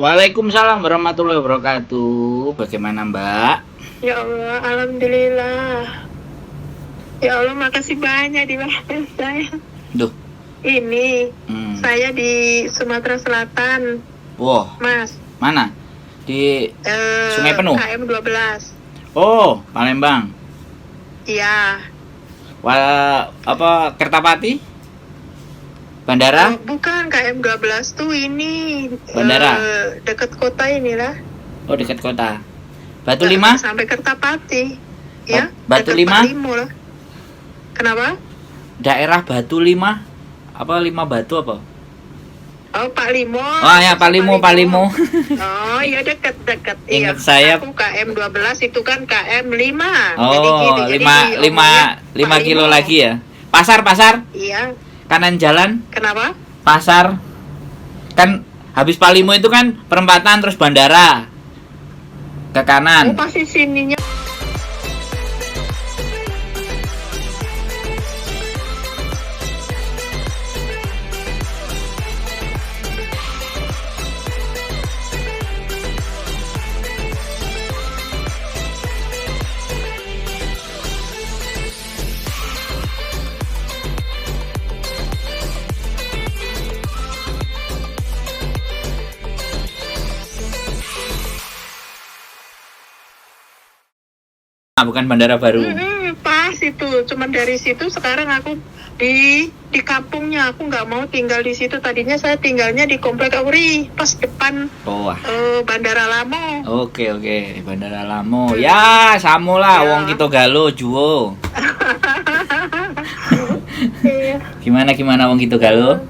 Waalaikumsalam warahmatullahi wabarakatuh. Bagaimana Mbak? Ya Allah, alhamdulillah. Ya Allah, makasih banyak dimaafin saya. Duh. Ini saya di Sumatera Selatan, Wah, Mas. mana? Di Sungai Penuh? KM 12. Oh, Palembang. Iya. Kertapati? Bandara? Bukan, KM 12 tuh ini Bandara? dekat kota inilah. Oh, dekat kota. Batu Lima? Sampai Kertapati. Ya, Batu dekat Lima? Pak Limo lah. Kenapa? Daerah Batu Lima? Apa Lima Batu apa? Oh, Pak Limo. Oh ya, Pak Limo. Oh, ya dekat. Ingat saya. Aku KM 12 itu kan KM 5. Oh, jadi 5 kilo lagi ya. Pasar. Iya. Kanan jalan. Kenapa? Pasar. Kan habis Pak Limo itu kan perempatan terus bandara. Ke kanan. Oh, pasti sininya. Bukan bandara baru. Pas itu, cuman dari situ sekarang aku di kampungnya. Aku nggak mau tinggal di situ. Tadinya saya tinggalnya di Komplek Auri, pas depan Bandara Lamo. Oke, Bandara Lamo. Ya, samulah wong kita galo juwo. Gimana wong kita galo?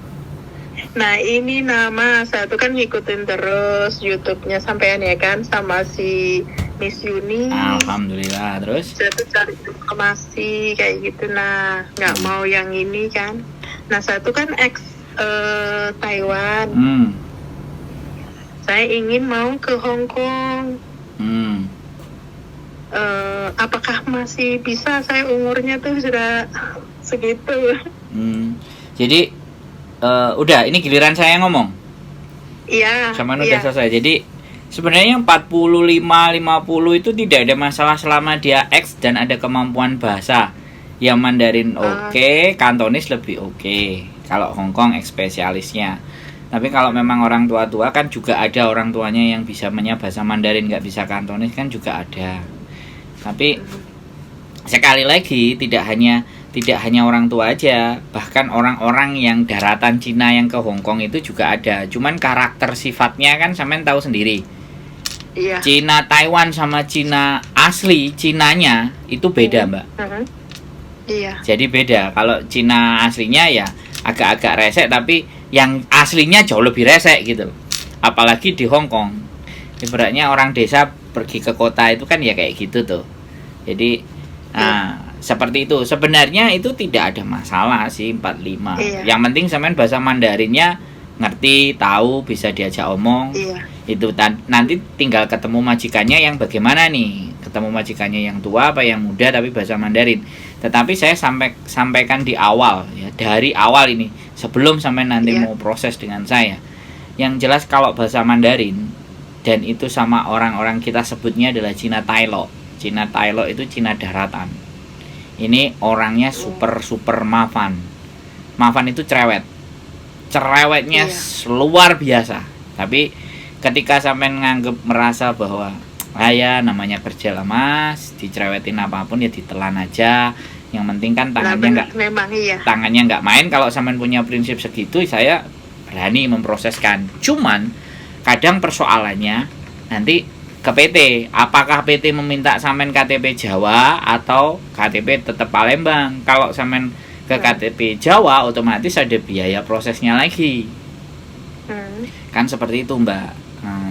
Nah, ini nama saya tuh kan ngikutin terus YouTube-nya sampean ya kan, sama si Miss Yuni. Alhamdulillah. Terus saya tuh cari informasi kayak gitu, nah nggak mau yang ini kan. Nah, saya tuh kan Taiwan. Saya ingin mau ke Hong Kong. Apakah masih bisa? Saya umurnya tuh sudah segitu. Jadi udah, ini giliran saya ngomong. Iya. Sama udah selesai. Jadi sebenarnya 45-50 itu tidak ada masalah selama dia X dan ada kemampuan bahasa. Yang Mandarin oke, Kantonis lebih oke. Kalau Hong Kong spesialisnya. Tapi kalau memang orang tua-tua kan juga ada orang tuanya yang bisa bahasa Mandarin, nggak bisa Kantonis kan juga ada. Tapi sekali lagi tidak hanya orang tua aja, bahkan orang-orang yang daratan Cina yang ke Hong Kong itu juga ada. Cuman karakter sifatnya kan sampean tahu sendiri. Iya. Cina Taiwan sama Cina asli, Cinanya itu beda, Mbak. Iya. Jadi beda. Kalau Cina aslinya ya agak-agak resek, tapi yang aslinya jauh lebih resek gitu. Apalagi di Hong Kong. Ibaratnya orang desa pergi ke kota itu kan ya kayak gitu tuh. Jadi seperti itu. Sebenarnya itu tidak ada masalah sih 45. Iya. Yang penting sampean bahasa Mandarinnya ngerti, tahu, bisa diajak omong. Iya. Itu nanti tinggal ketemu majikannya yang bagaimana nih. Ketemu majikannya yang tua apa yang muda tapi bahasa Mandarin. Tetapi saya sampaikan di awal ya, dari awal ini sebelum sampai nanti mau proses dengan saya. Yang jelas kalau bahasa Mandarin dan itu sama orang-orang kita sebutnya adalah Cina Tailok. Cina Tailok itu Cina daratan. Ini orangnya super Mafan. Mafan itu cerewetnya luar biasa. Tapi ketika sampai merasa bahwa namanya kerja lah mas, dicerewetin apapun ya ditelan aja. Yang penting kan tangannya nggak main. Kalau sampean punya prinsip segitu, saya berani memproseskan. Cuman kadang persoalannya nanti ke PT, apakah PT meminta sampean KTP Jawa atau KTP tetap Palembang? Kalau sampean ke KTP Jawa otomatis ada biaya prosesnya lagi. Kan seperti itu, Mbak.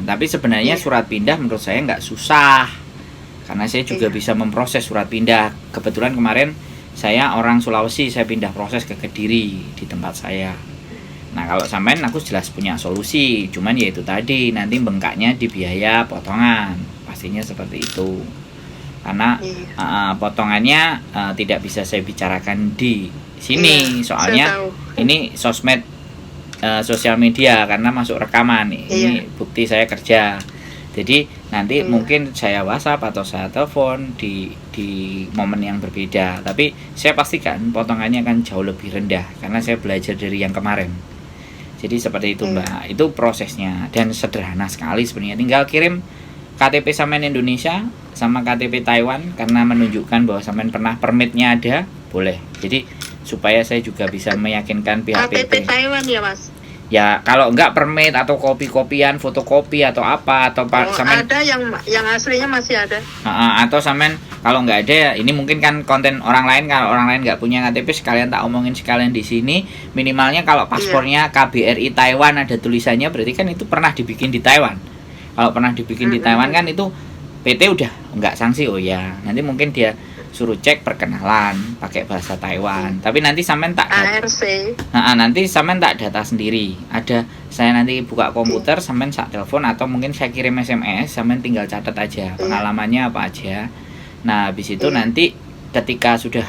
Tapi sebenarnya surat pindah menurut saya nggak susah. Karena saya juga bisa memproses surat pindah. Kebetulan kemarin saya orang Sulawesi, saya pindah proses ke Kediri di tempat saya. Nah kalau sampean aku jelas punya solusi, cuman ya itu tadi nanti bengkaknya di biaya potongan, pastinya seperti itu. Karena potongannya tidak bisa saya bicarakan di sini, soalnya ini sosmed sosial media karena masuk rekaman nih. Ini Iya. bukti saya kerja. Jadi nanti mungkin saya WhatsApp atau saya telepon di momen yang berbeda. Tapi saya pastikan potongannya akan jauh lebih rendah karena saya belajar dari yang kemarin. Jadi seperti itu Mbak. Itu prosesnya dan sederhana sekali sebenarnya. Tinggal kirim KTP sampean Indonesia sama KTP Taiwan karena menunjukkan bahwa sampean pernah permitnya ada, boleh. Jadi supaya saya juga bisa meyakinkan pihak KTP PT. Taiwan ya Mas? Ya kalau enggak permit atau kopi-kopian, fotokopi atau apa atau sampean Ada yang aslinya masih ada. atau sampean kalau nggak ada ya ini mungkin kan konten orang lain, kalau orang lain nggak punya KTP sekalian tak omongin sekalian di sini, minimalnya kalau paspornya KBRI Taiwan ada tulisannya berarti kan itu pernah dibikin di Taiwan. Kalau pernah dibikin di Taiwan kan itu PT udah nggak sanksi. Oh ya nanti mungkin dia suruh cek perkenalan pakai bahasa Taiwan, tapi nanti sampean tak ARC. nanti sampean tak data sendiri. Ada saya nanti buka komputer, sampean sak telepon atau mungkin saya kirim SMS, sampean tinggal catat aja pengalamannya apa aja. Nah, habis itu nanti ketika sudah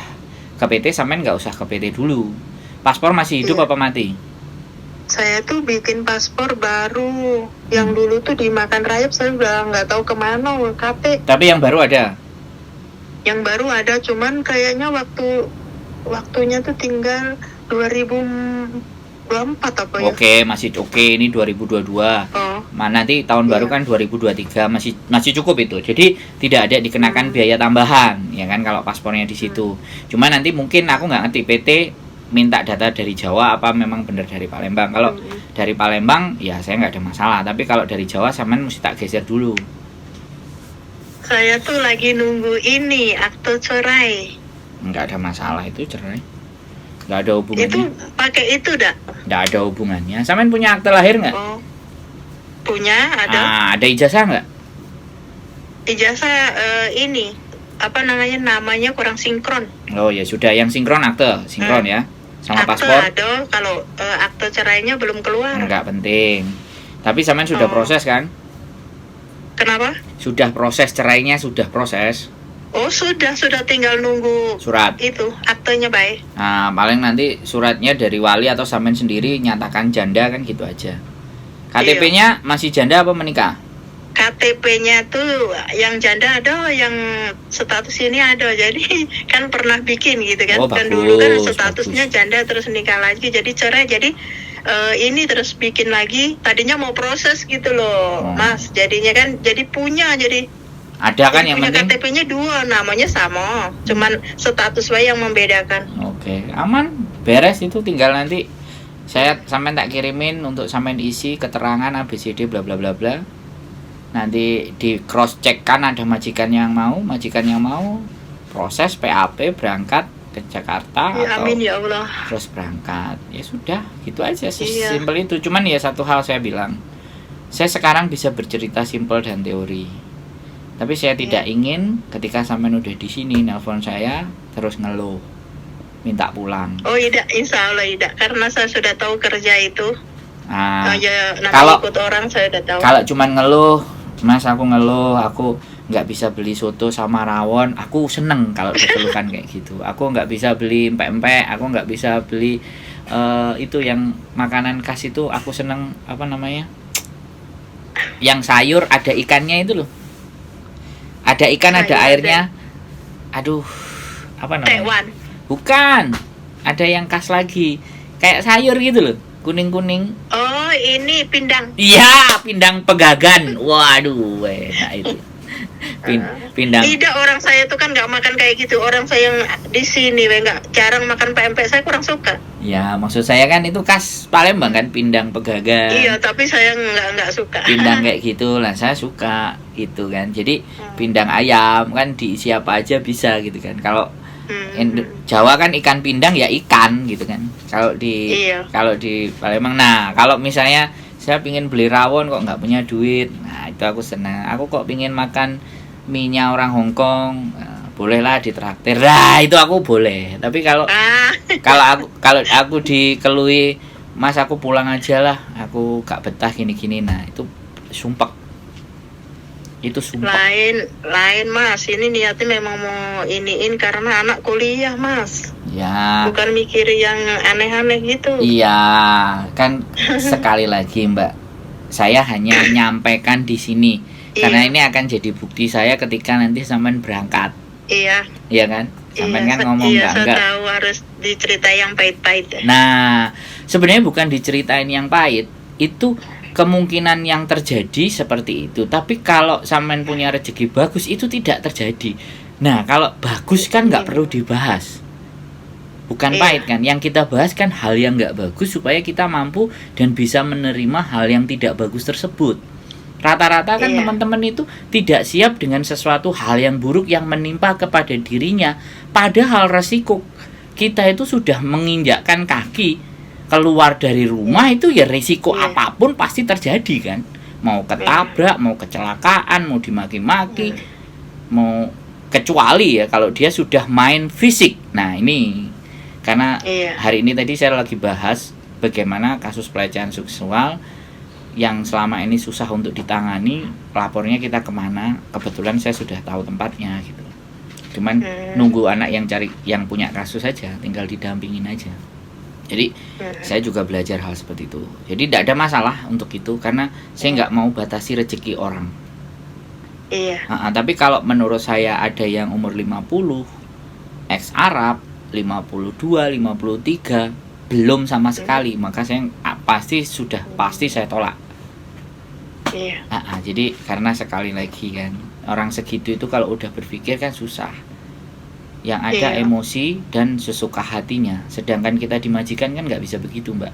ke PT sampean nggak usah ke PT dulu. Paspor masih hidup apa mati? Saya tuh bikin paspor baru. Yang dulu tuh dimakan rayap, saya udah nggak tahu kemana KP. Tapi yang baru ada. Yang baru ada, cuman kayaknya waktunya tuh tinggal 2024 apa ya? Oke, masih oke. Ini 2022. Oh. Nanti tahun baru kan 2023 masih cukup itu. Jadi tidak ada dikenakan biaya tambahan, ya kan kalau paspornya di situ. Cuma nanti mungkin aku nggak ngerti PT minta data dari Jawa apa memang benar dari Palembang. Kalau dari Palembang ya saya nggak ada masalah. Tapi kalau dari Jawa sampean mesti tak geser dulu. Saya tuh lagi nunggu ini akte cerai. Nggak ada masalah itu cerai. Nggak ada hubungannya. Itu pakai itu dak? Nggak ada hubungannya. Sampean punya akte lahir nggak? Oh. Punya ada. Ada ijazah nggak? Ijazah ini apa namanya kurang sinkron. Oh ya sudah, yang sinkron akte sinkron ya. Sama Akte paspor. ada, kalau akte cerainya belum keluar. Nggak penting. Tapi sampean sudah proses kan? Kenapa? Sudah proses cerainya, sudah proses. Oh sudah tinggal nunggu Surat. itu aktenya baik. Nah, paling nanti suratnya dari wali atau sampean sendiri nyatakan janda kan gitu aja. KTP-nya masih janda apa menikah? KTP-nya tuh yang janda ada, yang status ini ada. Jadi kan pernah bikin gitu kan. Oh, Dan bagus, dulu kan statusnya janda terus nikah lagi jadi cerai. Jadi ini terus bikin lagi. Tadinya mau proses gitu loh, Mas. Jadinya kan jadi punya ada kan yang punya penting. KTP-nya dua, namanya sama. Cuman status wae yang membedakan. Oke, aman, beres itu tinggal nanti saya sampean tak kirimin untuk sampean isi keterangan ABCD bla bla bla bla. Nanti di cross check kan ada majikan yang mau proses PAP berangkat ke Jakarta Ya, atau amin ya Allah. terus berangkat. Ya sudah, gitu aja Iya. simpel itu. Cuman ya satu hal saya bilang, saya sekarang bisa bercerita simpel dan teori. Tapi saya tidak ingin ketika sampean udah di sini nelpon saya terus ngeluh minta pulang. Oh tidak, insya Allah tidak, karena saya sudah tahu kerja itu. Nah, Kalau ikut orang saya udah tahu. Kalau cuman ngeluh, Mas aku ngeluh, aku nggak bisa beli soto sama rawon, aku seneng kalau dikeluhkan kayak gitu. Aku nggak bisa beli empek-empek, aku nggak bisa beli itu yang makanan khas itu, aku seneng apa namanya? Yang sayur ada ikannya itu loh. Ada ikan, ada airnya. Aduh, apa namanya? Tewan. Bukan. Ada yang khas lagi. Kayak sayur gitu loh. Kuning-kuning. Oh, ini pindang. Iya, pindang pegagan. Waduh, enak itu. Pindang. Tidak, orang saya tuh kan nggak makan kayak gitu. Orang saya yang di sini nggak jarang makan pempek, saya kurang suka. Ya, maksud saya kan itu khas Palembang kan, pindang pegagan. Iya, tapi saya nggak suka. Pindang kayak gitu lah, saya suka gitu kan. Jadi pindang ayam kan diisi apa aja bisa gitu kan. Kalau Jawa kan ikan pindang ya ikan gitu kan. Kalau di Palembang, nah kalau misalnya saya pingin beli rawon kok nggak punya duit, nah itu aku senang. Aku kok pingin makan mie-nya orang Hongkong, bolehlah ditraktir. Nah itu aku boleh. Tapi kalau kalau aku dikelui, Mas aku pulang aja lah, aku gak betah gini-gini, nah itu sumpek. Itu sumpah. Lain Mas, ini niatnya memang mau iniin karena anak kuliah Mas. Ya. Bukan mikir yang aneh-aneh gitu. Iya, kan sekali lagi Mbak, saya hanya nyampaikan di sini karena ini akan jadi bukti saya ketika nanti sampean berangkat. Iya. Iya kan? Sampean kan ngomong saya enggak. tahu harus diceritain yang pahit-pahit. Nah, sebenarnya bukan diceritain yang pahit, itu kemungkinan yang terjadi seperti itu. Tapi kalau sampean punya rezeki bagus itu tidak terjadi. Nah, kalau bagus kan nggak perlu dibahas. Bukan pahit kan, yang kita bahas kan hal yang nggak bagus supaya kita mampu dan bisa menerima hal yang tidak bagus tersebut. Rata-rata kan teman-teman itu tidak siap dengan sesuatu hal yang buruk yang menimpa kepada dirinya. Padahal resiko kita itu sudah menginjakkan kaki keluar dari rumah itu ya resiko apapun pasti terjadi kan. Mau ketabrak, mau kecelakaan, mau dimaki-maki, mau kecuali ya kalau dia sudah main fisik. Nah ini karena hari ini tadi saya lagi bahas bagaimana kasus pelecehan seksual yang selama ini susah untuk ditangani, lapornya kita kemana? Kebetulan saya sudah tahu tempatnya gitu. Cuman nunggu anak yang punya kasus saja, tinggal didampingin aja. Jadi saya juga belajar hal seperti itu. Jadi tidak ada masalah untuk itu karena saya nggak mau batasi rezeki orang. Tapi kalau menurut saya ada yang umur 50, ex Arab, 52, 53 belum sama sekali, maka saya pasti saya tolak. Jadi karena sekali lagi kan orang segitu itu kalau udah berpikir kan susah. Yang ada emosi dan sesuka hatinya. Sedangkan kita di majikan kan nggak bisa begitu Mbak.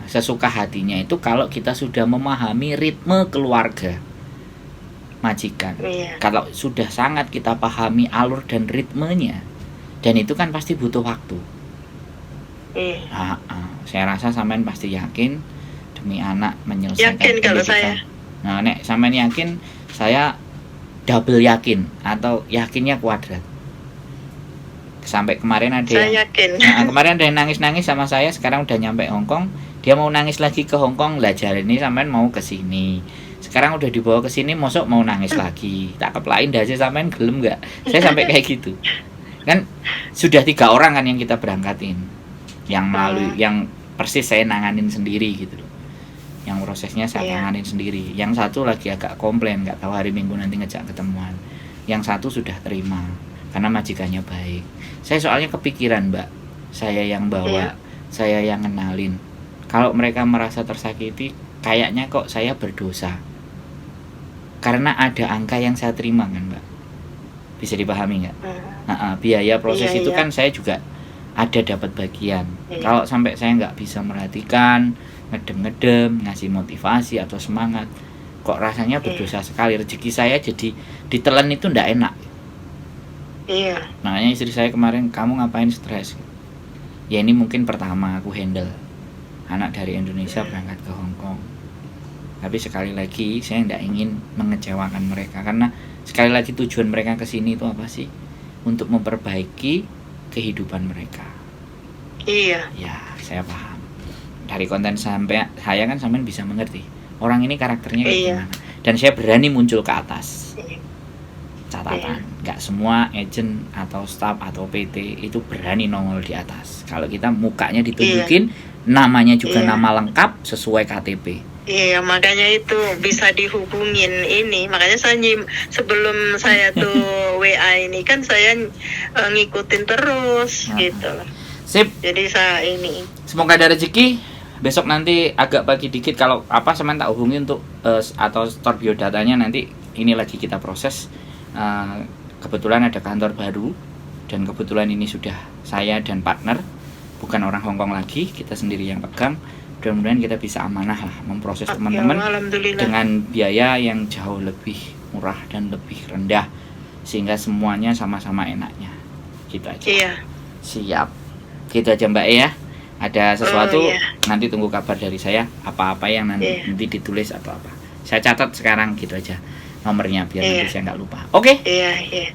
Sesuka hatinya itu kalau kita sudah memahami ritme keluarga majikan. Kalau sudah sangat kita pahami alur dan ritmenya, dan itu kan pasti butuh waktu. Saya rasa sampean pasti yakin demi anak menyelesaikan yakin pendidikan. Kalau saya. Nah, nek sampean yakin, saya double yakin atau yakinnya kuadrat. Sampai kemarin ada saya yakin. Kemarin ada yang nangis-nangis sama saya, sekarang udah nyampe Hongkong, dia mau nangis lagi ke Hongkong, lah jare ini sampean mau ke sini. Sekarang udah dibawa ke sini, mosok mau nangis lagi. Tak keplain dah sampean gelem enggak? Saya sampai kayak gitu. Kan sudah 3 orang kan yang kita berangkatin. Yang melalui yang persis saya nanganin sendiri gitu loh. Yang prosesnya saya nanganin sendiri. Yang satu lagi agak komplain, enggak tahu hari Minggu nanti ngejak ketemuan. Yang satu sudah terima karena majikannya baik. Saya soalnya kepikiran, Mbak. Saya yang bawa, saya yang kenalin. Kalau mereka merasa tersakiti, kayaknya kok saya berdosa. Karena ada angka yang saya terima kan Mbak. Bisa dipahami nggak? Biaya proses itu kan saya juga ada dapat bagian. Kalau sampai saya nggak bisa merhatikan, ngedem-ngedem, ngasih motivasi atau semangat, kok rasanya berdosa sekali. Rezeki saya jadi ditelan itu ndak enak. Makanya istri saya kemarin, kamu ngapain stres? Ya ini mungkin pertama aku handle anak dari Indonesia berangkat ke Hongkong. Tapi sekali lagi saya tidak ingin mengecewakan mereka karena sekali lagi tujuan mereka ke sini itu apa sih? Untuk memperbaiki kehidupan mereka. Ya, saya paham. Dari konten saya kan sampean bisa mengerti. Orang ini karakternya kayak gimana. Dan saya berani muncul ke atas. Catatan, nggak semua agent atau staff atau PT itu berani nongol di atas. Kalau kita mukanya ditunjukin, namanya juga nama lengkap sesuai KTP. Makanya itu bisa dihubungin ini. Makanya saya sebelum saya tuh WA ini kan saya ngikutin terus gitu. Sip. Jadi saya ini. Semoga ada rezeki. Besok nanti agak pagi dikit kalau apa semen tak hubungi untuk atau store biodatanya nanti ini lagi kita proses. Kebetulan ada kantor baru dan kebetulan ini sudah saya dan partner, bukan orang Hongkong lagi, kita sendiri yang pegang. Mudah-mudahan kita bisa amanah lah memproses teman-teman dengan biaya yang jauh lebih murah dan lebih rendah sehingga semuanya sama-sama enaknya. Gitu aja. Siap. Gitu aja Mbak ya. Ada sesuatu nanti tunggu kabar dari saya, apa-apa yang nanti ditulis atau apa. Saya catat sekarang gitu aja nomornya biar nanti saya nggak lupa. Oke?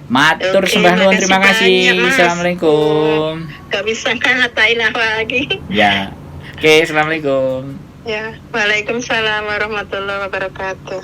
Matur sembah nuwun, terima kasih. Assalamualaikum. Gak bisa ngatain apa lagi. Ya. Oke, assalamualaikum. Ya, waalaikumsalam warahmatullahi wabarakatuh.